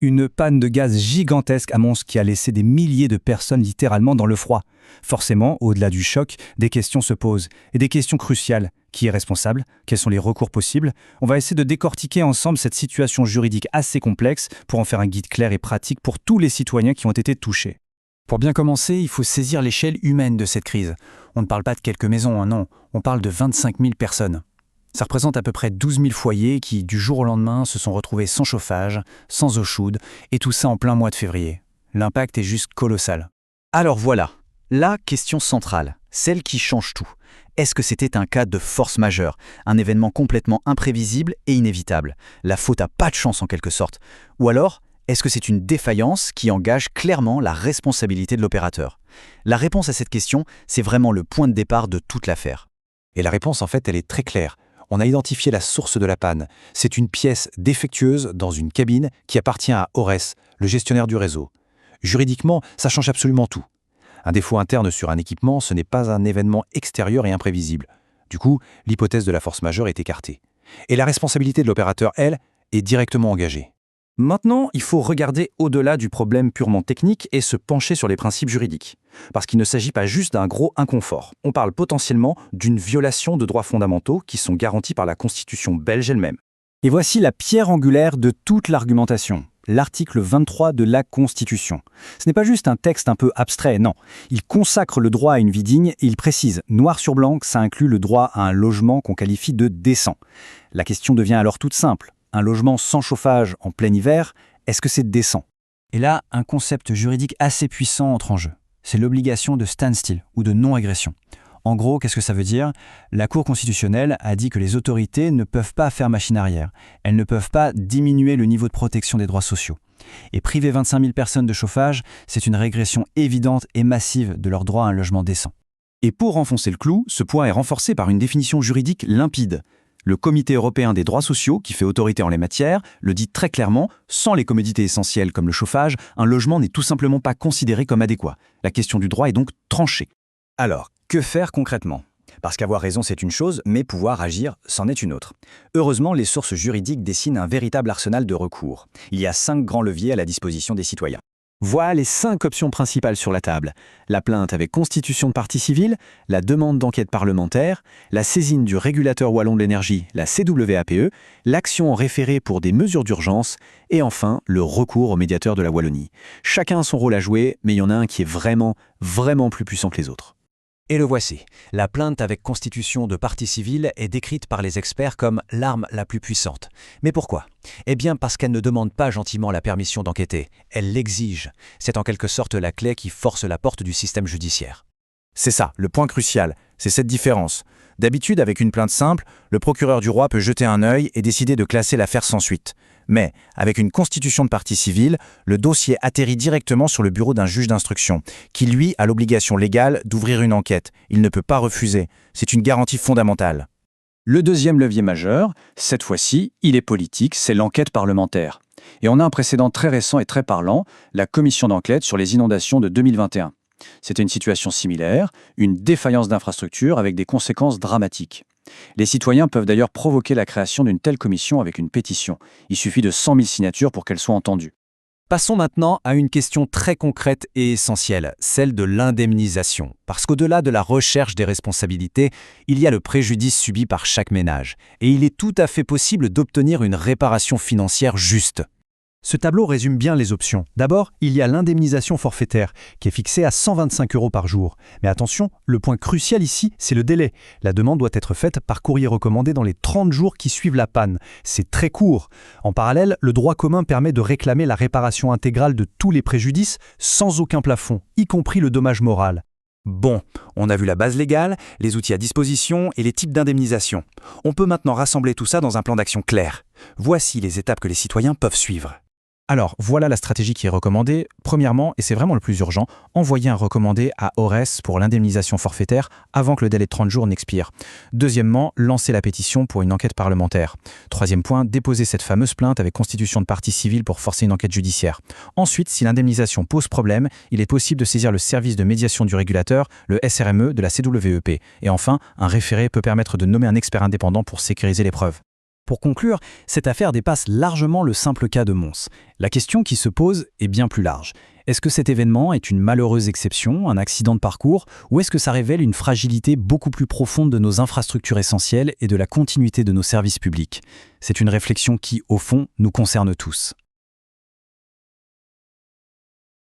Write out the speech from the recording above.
Une panne de gaz gigantesque à Mons qui a laissé des milliers de personnes littéralement dans le froid. Forcément, au-delà du choc, des questions se posent, et des questions cruciales. Qui est responsable? Quels sont les recours possibles? On va essayer de décortiquer ensemble cette situation juridique assez complexe pour en faire un guide clair et pratique pour tous les citoyens qui ont été touchés. Pour bien commencer, il faut saisir l'échelle humaine de cette crise. On ne parle pas de quelques maisons, non, on parle de 25 000 personnes. Ça représente à peu près 12 000 foyers qui, du jour au lendemain, se sont retrouvés sans chauffage, sans eau chaude, et tout ça en plein mois de février. L'impact est juste colossal. Alors voilà, la question centrale, celle qui change tout. Est-ce que c'était un cas de force majeure, un événement complètement imprévisible et inévitable? La faute à pas de chance en quelque sorte. Ou alors, est-ce que c'est une défaillance qui engage clairement la responsabilité de l'opérateur? La réponse à cette question, c'est vraiment le point de départ de toute l'affaire. Et la réponse, en fait, elle est très claire. On a identifié la source de la panne. C'est une pièce défectueuse dans une cabine qui appartient à Ores, le gestionnaire du réseau. Juridiquement, ça change absolument tout. Un défaut interne sur un équipement, ce n'est pas un événement extérieur et imprévisible. Du coup, l'hypothèse de la force majeure est écartée. Et la responsabilité de l'opérateur, elle, est directement engagée. Maintenant, il faut regarder au-delà du problème purement technique et se pencher sur les principes juridiques. Parce qu'il ne s'agit pas juste d'un gros inconfort. On parle potentiellement d'une violation de droits fondamentaux qui sont garantis par la Constitution belge elle-même. Et voici la pierre angulaire de toute l'argumentation, l'article 23 de la Constitution. Ce n'est pas juste un texte un peu abstrait, non. Il consacre le droit à une vie digne et il précise, noir sur blanc, que ça inclut le droit à un logement qu'on qualifie de décent. La question devient alors toute simple. Un logement sans chauffage en plein hiver, est-ce que c'est décent? Et là, un concept juridique assez puissant entre en jeu. C'est l'obligation de standstill ou de non-agression. En gros, qu'est-ce que ça veut dire? La Cour constitutionnelle a dit que les autorités ne peuvent pas faire machine arrière. Elles ne peuvent pas diminuer le niveau de protection des droits sociaux. Et priver 25 000 personnes de chauffage, c'est une régression évidente et massive de leur droit à un logement décent. Et pour renfoncer le clou, ce point est renforcé par une définition juridique limpide. Le Comité européen des droits sociaux, qui fait autorité en les matières, le dit très clairement, sans les commodités essentielles comme le chauffage, un logement n'est tout simplement pas considéré comme adéquat. La question du droit est donc tranchée. Alors, que faire concrètement? Parce qu'avoir raison c'est une chose, mais pouvoir agir, c'en est une autre. Heureusement, les sources juridiques dessinent un véritable arsenal de recours. Il y a 5 grands leviers à la disposition des citoyens. Voilà les 5 options principales sur la table. La plainte avec constitution de partie civile, la demande d'enquête parlementaire, la saisine du régulateur wallon de l'énergie, la CWAPE, l'action en référé pour des mesures d'urgence et enfin le recours au médiateur de la Wallonie. Chacun a son rôle à jouer, mais il y en a un qui est vraiment plus puissant que les autres. Et le voici. La plainte avec constitution de partie civile est décrite par les experts comme l'arme la plus puissante. Mais pourquoi? Eh bien parce qu'elle ne demande pas gentiment la permission d'enquêter, elle l'exige. C'est en quelque sorte la clé qui force la porte du système judiciaire. C'est ça, le point crucial, c'est cette différence. D'habitude, avec une plainte simple, le procureur du roi peut jeter un œil et décider de classer l'affaire sans suite. Mais, avec une constitution de partie civile, le dossier atterrit directement sur le bureau d'un juge d'instruction, qui lui a l'obligation légale d'ouvrir une enquête. Il ne peut pas refuser. C'est une garantie fondamentale. Le deuxième levier majeur, cette fois-ci, il est politique, c'est l'enquête parlementaire. Et on a un précédent très récent et très parlant, la commission d'enquête sur les inondations de 2021. C'était une situation similaire, une défaillance d'infrastructure avec des conséquences dramatiques. Les citoyens peuvent d'ailleurs provoquer la création d'une telle commission avec une pétition. Il suffit de 100 000 signatures pour qu'elle soit entendue. Passons maintenant à une question très concrète et essentielle, celle de l'indemnisation. Parce qu'au-delà de la recherche des responsabilités, il y a le préjudice subi par chaque ménage. Et il est tout à fait possible d'obtenir une réparation financière juste. Ce tableau résume bien les options. D'abord, il y a l'indemnisation forfaitaire, qui est fixée à 125 € par jour. Mais attention, le point crucial ici, c'est le délai. La demande doit être faite par courrier recommandé dans les 30 jours qui suivent la panne. C'est très court. En parallèle, le droit commun permet de réclamer la réparation intégrale de tous les préjudices sans aucun plafond, y compris le dommage moral. Bon, on a vu la base légale, les outils à disposition et les types d'indemnisation. On peut maintenant rassembler tout ça dans un plan d'action clair. Voici les étapes que les citoyens peuvent suivre. Alors, voilà la stratégie qui est recommandée. Premièrement, et c'est vraiment le plus urgent, envoyer un recommandé à Ores pour l'indemnisation forfaitaire avant que le délai de 30 jours n'expire. Deuxièmement, lancer la pétition pour une enquête parlementaire. Troisième point, déposer cette fameuse plainte avec constitution de partie civile pour forcer une enquête judiciaire. Ensuite, si l'indemnisation pose problème, il est possible de saisir le service de médiation du régulateur, le SRME de la CWEP. Et enfin, un référé peut permettre de nommer un expert indépendant pour sécuriser les preuves. Pour conclure, cette affaire dépasse largement le simple cas de Mons. La question qui se pose est bien plus large. Est-ce que cet événement est une malheureuse exception, un accident de parcours, ou est-ce que ça révèle une fragilité beaucoup plus profonde de nos infrastructures essentielles et de la continuité de nos services publics ? C'est une réflexion qui, au fond, nous concerne tous.